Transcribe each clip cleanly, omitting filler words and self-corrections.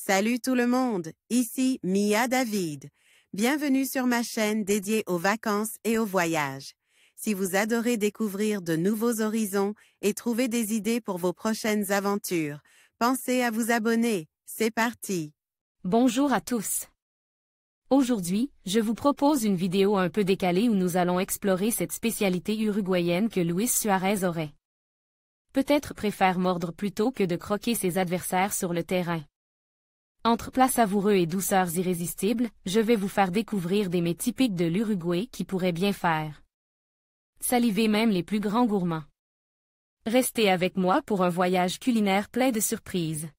Salut tout le monde, ici Mia David. Bienvenue sur ma chaîne dédiée aux vacances et aux voyages. Si vous adorez découvrir de nouveaux horizons et trouver des idées pour vos prochaines aventures, pensez à vous abonner. C'est parti! Bonjour à tous. Aujourd'hui, je vous propose une vidéo un peu décalée où nous allons explorer cette spécialité uruguayenne que Luis Suarez aurait. Peut-être préfère mordre plutôt que de croquer ses adversaires sur le terrain. Entre plats savoureux et douceurs irrésistibles, je vais vous faire découvrir des mets typiques de l'Uruguay qui pourraient bien faire saliver même les plus grands gourmands. Restez avec moi pour un voyage culinaire plein de surprises.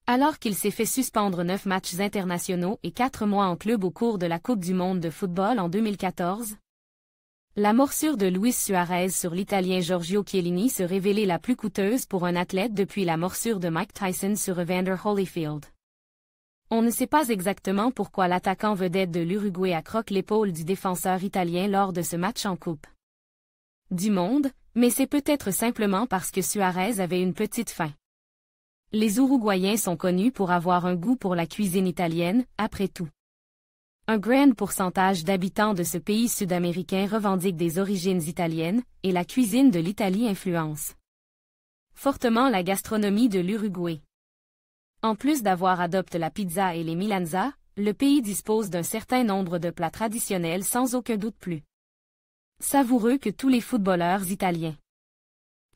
Alors qu'il s'est fait suspendre 9 matchs internationaux et 4 mois en club au cours de la Coupe du monde de football en 2014, la morsure de Luis Suarez sur l'Italien Giorgio Chiellini se révélait la plus coûteuse pour un athlète depuis la morsure de Mike Tyson sur Evander Holyfield. On ne sait pas exactement pourquoi l'attaquant vedette de l'Uruguay accroque l'épaule du défenseur italien lors de ce match en Coupe du monde, mais c'est peut-être simplement parce que Suarez avait une petite faim. Les Uruguayens sont connus pour avoir un goût pour la cuisine italienne, après tout. Un grand pourcentage d'habitants de ce pays sud-américain revendiquent des origines italiennes, et la cuisine de l'Italie influence fortement la gastronomie de l'Uruguay. En plus d'avoir adopté la pizza et les milanzas, le pays dispose d'un certain nombre de plats traditionnels sans aucun doute plus savoureux que tous les footballeurs italiens.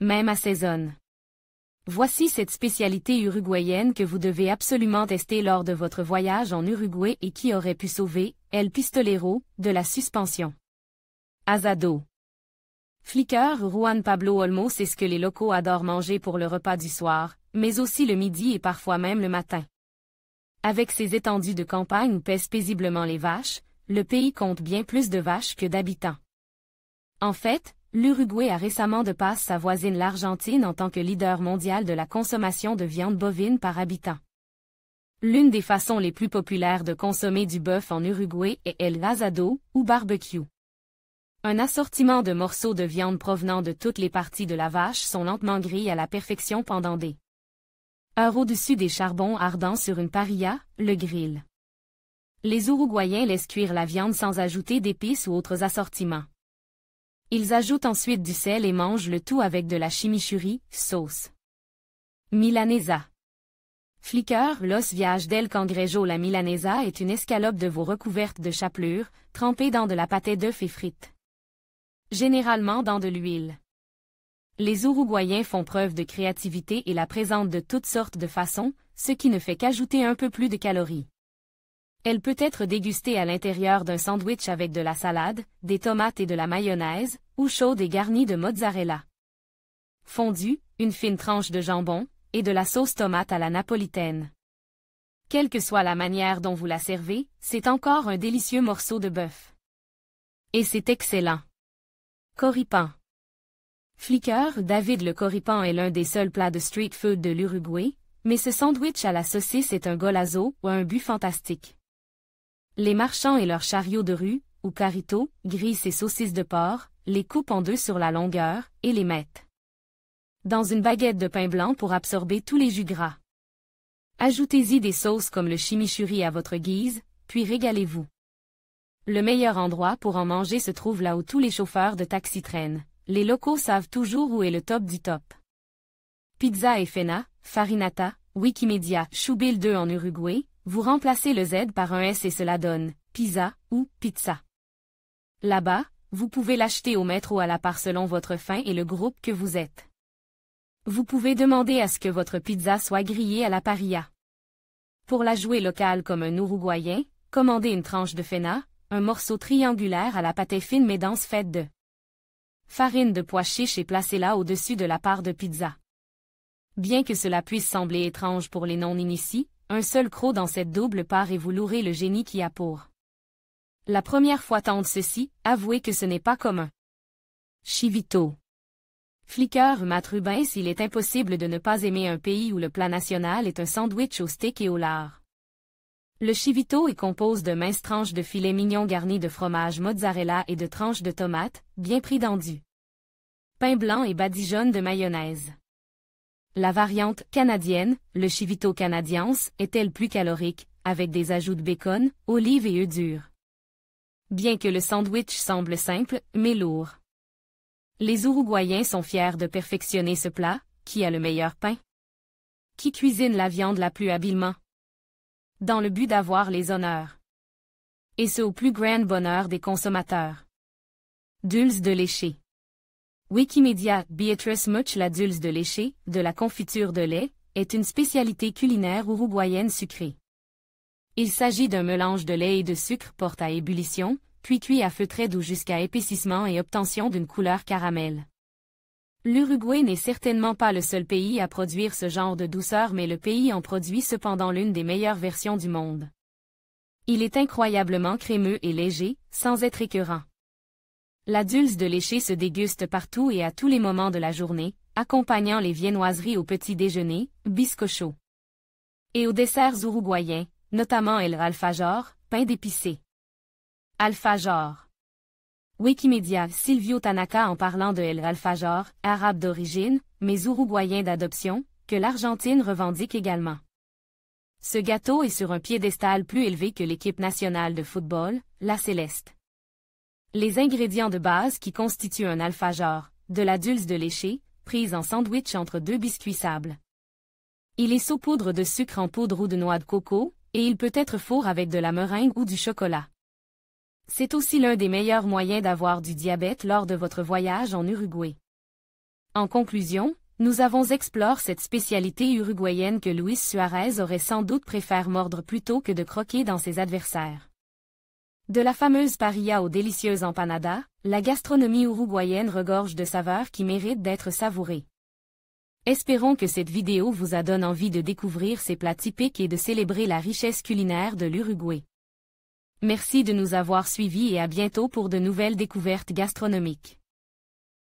Même assaisonne. Voici cette spécialité uruguayenne que vous devez absolument tester lors de votre voyage en Uruguay et qui aurait pu sauver El Pistolero de la suspension. Asado. Flicker Juan Pablo Olmo sait ce que les locaux adorent manger pour le repas du soir, mais aussi le midi et parfois même le matin. Avec ses étendues de campagne où pèsent paisiblement les vaches, le pays compte bien plus de vaches que d'habitants. En fait, l'Uruguay a récemment dépassé sa voisine l'Argentine en tant que leader mondial de la consommation de viande bovine par habitant. L'une des façons les plus populaires de consommer du bœuf en Uruguay est el asado, ou barbecue. Un assortiment de morceaux de viande provenant de toutes les parties de la vache sont lentement grillés à la perfection pendant des heures au-dessus des charbons ardents sur une parrilla, le grill. Les Uruguayens laissent cuire la viande sans ajouter d'épices ou autres assortiments. Ils ajoutent ensuite du sel et mangent le tout avec de la chimichurri, sauce milanesa. Flicker, Los Viajes del Cangrejo. La milanesa est une escalope de veau recouverte de chapelure, trempée dans de la pâté d'œuf et frite. Généralement dans de l'huile. Les Uruguayens font preuve de créativité et la présentent de toutes sortes de façons, ce qui ne fait qu'ajouter un peu plus de calories. Elle peut être dégustée à l'intérieur d'un sandwich avec de la salade, des tomates et de la mayonnaise, ou chaude et garnie de mozzarella fondue, une fine tranche de jambon, et de la sauce tomate à la napolitaine. Quelle que soit la manière dont vous la servez, c'est encore un délicieux morceau de bœuf. Et c'est excellent. Choripan. Flicker, David. Le choripan est l'un des seuls plats de street food de l'Uruguay, mais ce sandwich à la saucisse est un golazo ou un but fantastique. Les marchands et leurs chariots de rue, ou carritos, grillent ces saucisses de porc, les coupent en deux sur la longueur, et les mettent dans une baguette de pain blanc pour absorber tous les jus gras. Ajoutez-y des sauces comme le chimichurri à votre guise, puis régalez-vous. Le meilleur endroit pour en manger se trouve là où tous les chauffeurs de taxi traînent. Les locaux savent toujours où est le top du top. Pizza et Fena, Farinata, Wikimedia, Choubil 2 en Uruguay, vous remplacez le Z par un S et cela donne pizza ou pizza. Là-bas, vous pouvez l'acheter au mètre ou à la part selon votre faim et le groupe que vous êtes. Vous pouvez demander à ce que votre pizza soit grillée à la parrilla. Pour la jouer locale comme un Uruguayen, commandez une tranche de Fena, un morceau triangulaire à la pâté fine mais dense faite de farine de pois chiches et placez-la au-dessus de la part de pizza. Bien que cela puisse sembler étrange pour les non-initiés, un seul croc dans cette double part et vous louerez le génie qui a pour la première fois tendre ceci, avouez que ce n'est pas commun. Chivito. Flicker Matt Rubens. Il est impossible de ne pas aimer un pays où le plat national est un sandwich au steak et au lard. Le chivito est composé de minces tranches de filet mignon garnies de fromage mozzarella et de tranches de tomates, bien pris dans du pain blanc et badigeonne de mayonnaise. La variante canadienne, le chivito canadiens, est-elle plus calorique, avec des ajouts de bacon, olives et œufs durs. Bien que le sandwich semble simple, mais lourd. Les Uruguayens sont fiers de perfectionner ce plat. Qui a le meilleur pain? Qui cuisine la viande la plus habilement? Dans le but d'avoir les honneurs. Et ce au plus grand bonheur des consommateurs. Dulce de lécher. Wikimedia, Beatrice Much. La dulce de lécher, de la confiture de lait, est une spécialité culinaire uruguayenne sucrée. Il s'agit d'un mélange de lait et de sucre porté à ébullition, puis cuit à feu très doux jusqu'à épaississement et obtention d'une couleur caramel. L'Uruguay n'est certainement pas le seul pays à produire ce genre de douceur, mais le pays en produit cependant l'une des meilleures versions du monde. Il est incroyablement crémeux et léger, sans être écœurant. La dulce de lécher se déguste partout et à tous les moments de la journée, accompagnant les viennoiseries au petit déjeuner, bizcocho. Et aux desserts uruguayens, notamment el alfajor, pain d'épicé. Alfajor. Wikimedia, Silvio Tanaka en parlant de el alfajor, arabe d'origine, mais uruguayen d'adoption, que l'Argentine revendique également. Ce gâteau est sur un piédestal plus élevé que l'équipe nationale de football, la Céleste. Les ingrédients de base qui constituent un alfajor, de la dulce de lécher, prise en sandwich entre deux biscuits sables. Il est saupoudre de sucre en poudre ou de noix de coco, et il peut être fourré avec de la meringue ou du chocolat. C'est aussi l'un des meilleurs moyens d'avoir du diabète lors de votre voyage en Uruguay. En conclusion, nous avons exploré cette spécialité uruguayenne que Luis Suarez aurait sans doute préféré mordre plutôt que de croquer dans ses adversaires. De la fameuse parrilla aux délicieuses empanadas, la gastronomie uruguayenne regorge de saveurs qui méritent d'être savourées. Espérons que cette vidéo vous a donné envie de découvrir ces plats typiques et de célébrer la richesse culinaire de l'Uruguay. Merci de nous avoir suivis et à bientôt pour de nouvelles découvertes gastronomiques.